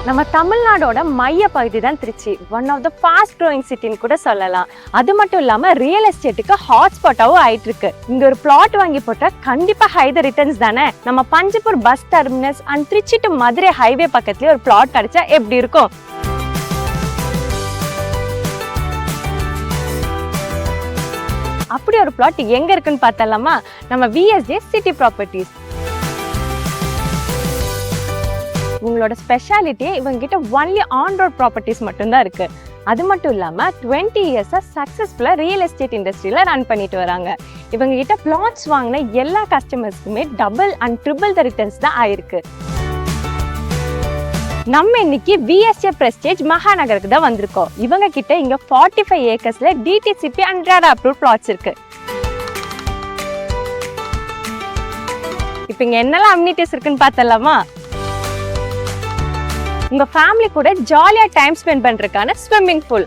நம்ம தமிழ்நாடோட மைய பகுதி தான் Trichy. One of the fast growing சிட்டின்னு கூட சொல்லலாம். அது மட்டும் இல்லாம ரியல் எஸ்டேட்டுக்கு ஹாட்ஸ்பாட்டாவும் ஆயிட்டு இருக்கு. இங்க ஒரு பிளாட் வாங்கி போட்டா கண்டிப்பா ஹை த ரிட்டர்ன்ஸ் தானே. நம்ம Panjappur bus terminus and Trichy to Madurai highway பக்கத்துலயே ஒரு பிளாட் கிடைச்சா எப்படி இருக்கும்? அப்படி ஒரு பிளாட் எங்க இருக்குன்னு பார்த்தலாமா? நம்ம விஎஸ்ஜே சிட்டி ப்ராப்பர்ட்டிஸ். உங்களோட ஸ்பெஷாலிட்டியே இவங்க கிட்ட ஒன்லி ஆன் ரோட் ப்ராப்பர்ட்டிஸ் மட்டும்தான் இருக்கு. அது மட்டும் இல்லாம 20 இயர்ஸா சக்சஸ்ஃபுல்லா ரியல் எஸ்டேட் இண்டஸ்ட்ரியில ரன் பண்ணிட்டு வராங்க. இவங்க கிட்ட பிளாட்ஸ் வாங்கின எல்லா கஸ்டமர்ஸ்க்குமே double and triple the returns தான் ஆயிருக்கு. நம்ம இன்னைக்கு விஎஸ்ஜே பிரஸ்டேஜ் மகாநகருக்கு தான் வந்திருக்கோம். இவங்க கிட்ட இங்க 45 ஏக்கர்ஸ்ல DTCP and RERA approved plots இருக்கு. இப்போ இங்க என்னெல்லாம் அம்யூனிட்டிஸ் இருக்குன்னு பார்த்தலாமா? உங்க ஃபேமிலி கூட ஜாலியா டைம் ஸ்பெண்ட் பண்றதுக்கான ஸ்விம்மிங் பூல்,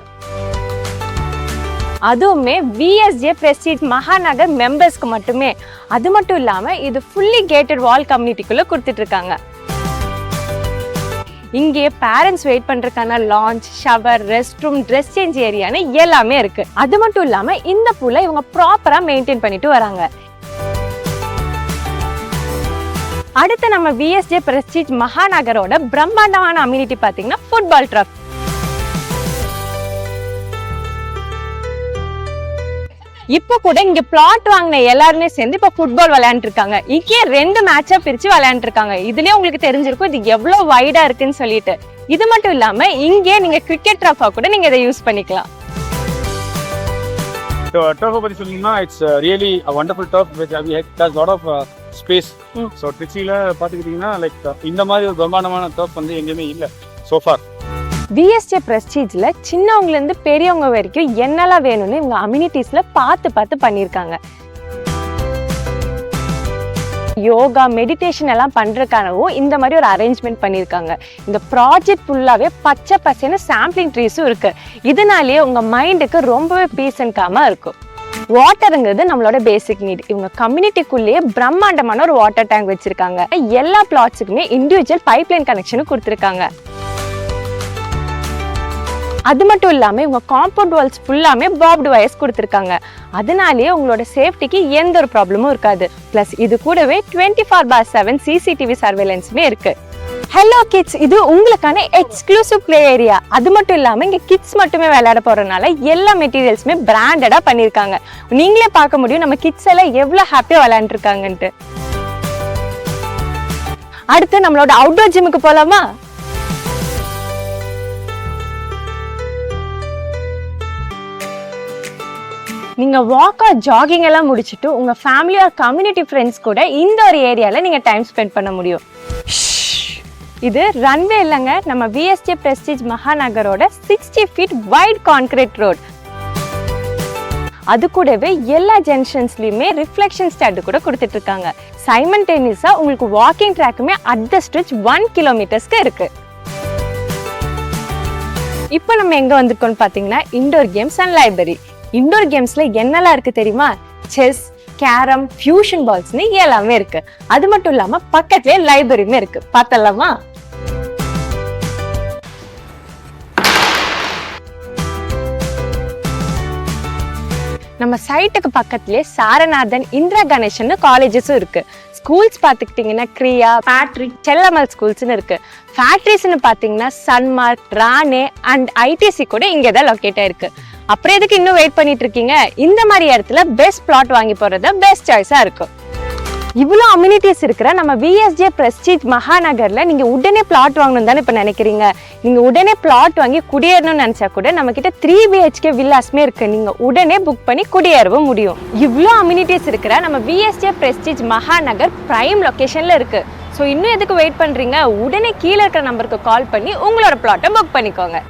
அதுவுமே விஎஸ்ஜே பிரஸ்டீஜ் மகாநகர் மெம்பர்ஸ்க்கு மட்டுமே. அது மட்டும் இல்லாம இது ஃபுல்லி கேட்டட் வால் கம்யூனிட்டிக்குள்ள கொடுத்துட்டு இருக்காங்க. இங்கே பேரண்ட்ஸ் வெயிட் பண்றதுக்கான lounge, shower, rest room, dress change ஏரியான்னு எல்லாமே இருக்கு. அது மட்டும் இல்லாம இந்த பூலை இவங்க ப்ராப்பரா மெயின்டைன் பண்ணிட்டு வராங்க. அடுத்து நம்ம விஎஸ்ஜே பிரஸ்டீஜ் மகாநகரோட பிரம்மாண்டமான அம்யூனிட்டி பாத்தீங்கன்னா ஃபுட்பால் ட்ரஃப். இப்போ கூட இங்க பிளாட் வாங்கின எல்லாருமே சேர்ந்து இப்ப ஃபுட்பால் விளையாண்டு இருக்காங்க. இங்கே 2 மேட்சா பிரிச்சு விளையாண்டு இருக்காங்க. இதுலயே உங்களுக்கு தெரிஞ்சிருக்கும் இது எவ்வளவு வைடா இருக்குன்னு சொல்லிட்டு. இது மட்டும் இல்லாம இங்கே நீங்க கிரிக்கெட் ட்ரஃபா கூட நீங்க இதை யூஸ் பண்ணிக்கலாம். Turf பத்தி சொன்னீங்கன்னா it's really a wonderful turf which we has lot of space. So திருச்சியில பாத்துக்கிட்டீங்கன்னா லைக் இந்த மாதிரி ஒரு பிரம்மாண்டமான turf வந்து எங்கேயுமே இல்ல so far. விஎஸ்ஜே பிரஸ்டீஜ்ல சின்னவங்கல இருந்து பெரியவங்க வரைக்கும் என்னெல்லாம் வேணும்னு இவங்க அம்யூனிட்டிஸ்ல பார்த்து பண்ணிருக்காங்க. யோகா, மெடிடேஷன் எல்லாம் பண்றதுக்கானவும் இந்த மாதிரி ஒரு அரேஞ்ச்மெண்ட் பண்ணிருக்காங்க. இந்த ப்ராஜெக்ட் ஃபுல்லாவே பச்சை பசேன்னு சாம்பிளிங் ட்ரீஸும் இருக்கு. இதனாலேயே உங்க மைண்டுக்கு ரொம்பவே பீஸ் அண்ட் காமா இருக்கும். வாட்டருங்கிறது நம்மளோட பேசிக் நீட். இவங்க கம்யூனிட்டிக்குள்ளேயே பிரம்மாண்டமான ஒரு வாட்டர் டேங்க் வச்சிருக்காங்க. எல்லா பிளாட்ஸுக்குமே இண்டிவிஜுவல் பைப்லைன் கனெக்ஷனும் கொடுத்துருக்காங்க. அது மட்டும் இல்லாம இவங்க காம்பவுண்ட் வால்ஸ் ஃபுல்லாமே பாப்டு வயர்ஸ் கொடுத்துருக்காங்க. அதனாலேயே உங்களோட சேஃப்டிக்கு எந்த ஒரு ப்ராப்ளமும் இருக்காது. பிளஸ் இது கூடவே 24/7 CCTV சர்வேலன்ஸுமே இருக்கு. ஹலோ கிட்ஸ், இது உங்களுக்கான எக்ஸ்க்ளூசிவ் பிளே ஏரியா. அது மட்டும் இல்லாம இங்க கிட்ஸ் மட்டுமே விளையாட போறதுனால எல்லா மெட்டீரியல்ஸுமே பிராண்டடா பண்ணிருக்காங்க. நீங்களே பார்க்க முடியும் நம்ம கிட்ஸ் எல்லாம் எவ்வளவு ஹாப்பியா விளையாண்டு இருக்காங்கன்ட்டு. அடுத்து நம்மளோட அவுட்டோர் ஜிம்முக்கு போலாமா? நீங்க வாக் ஆர் ஜாகிங் எல்லாம் முடிச்சுட்டு உங்க ஃபேமிலி ஆர் கம்யூனிட்டி ஃப்ரெண்ட்ஸ் கூட இந்த ஒரு ஏரியால நீங்க டைம் ஸ்பெண்ட் பண்ண முடியும். இது ரன்வே இல்லைங்க, நம்ம விஎஸ்ஜே பிரஸ்டீஜ் மகாநகரோட 60 feet வைட் கான்கிரீட் ரோட். அது கூடவே எல்லா ஜங்ஷன்ஸ்லயுமே ரிஃப்ளெக்ஷன் ஸ்டாண்ட் கூட கொடுத்துட்டு இருக்காங்க. சைமல்டேனியஸா உங்களுக்கு வாக்கிங் ட்ராக்குமே அட் த ஸ்ட்ரெச் 1 kilometersக்கு இருக்கு. இப்போ நம்ம எங்க வந்திருக்கோம்னு பாத்தீங்கன்னா indoor games and library. Indoor கேம்ஸ்ல என்னெல்லாம் இருக்கு தெரியுமா? செஸ், கேரம், ஃபியூஷன் பால்ஸ்னு எல்லாமே இருக்கு. அது மட்டும் இல்லாம பக்கத்துலயே லைப்ரரியுமே இருக்கு. பார்த்தலாமா? நம்ம சைட்டுக்கு பக்கத்துலயே சாரநாதன், இந்திரா கணேசன் காலேஜஸும் இருக்கு. ஸ்கூல்ஸ் பாத்துக்கிட்டீங்கன்னா கிரியா, பேட்ரிக், செல்லமல் ஸ்கூல்ஸ்னு இருக்கு. ஃபேக்டரிஸ்னு பாத்தீங்கன்னா சன்மார்க், ரானே அண்ட் ஐடிசி கூட இங்கதான் லொக்கேட் ஆயிருக்கு. அப்புறம் எதுக்கு இன்னும் வெயிட் பண்ணிட்டு இருக்கீங்க? இந்த மாதிரி இடத்துல பெஸ்ட் பிளாட் வாங்கி போறது பெஸ்ட் சாய்ஸா இருக்கும். இவ்வளவு அம்யூனிட்டிஸ் இருக்கிற நம்ம விஎஸ்ஜே பிரஸ்டீஜ் மகாநகர்ல நீங்க உடனே பிளாட் வாங்கணும் தானே இப்ப நினைக்கிறீங்க? நீங்க உடனே பிளாட் வாங்கி குடியேறணும்னு நினைச்சா கூட நம்ம கிட்ட 3 BHK வில்லாஸ்மே இருக்கு. நீங்க உடனே புக் பண்ணி குடியேறவும் முடியும். இவ்வளவு அம்யூனிட்டிஸ் இருக்கிற நம்ம விஎஸ்ஜே பிரஸ்டீஜ் மகாநகர் பிரைம் லொகேஷன்ல இருக்கு. ஸோ இன்னும் எதுக்கு வெயிட் பண்றீங்க? உடனே கீழே இருக்கிற நம்பருக்கு கால் பண்ணி உங்களோட பிளாட்டை புக் பண்ணிக்கோங்க.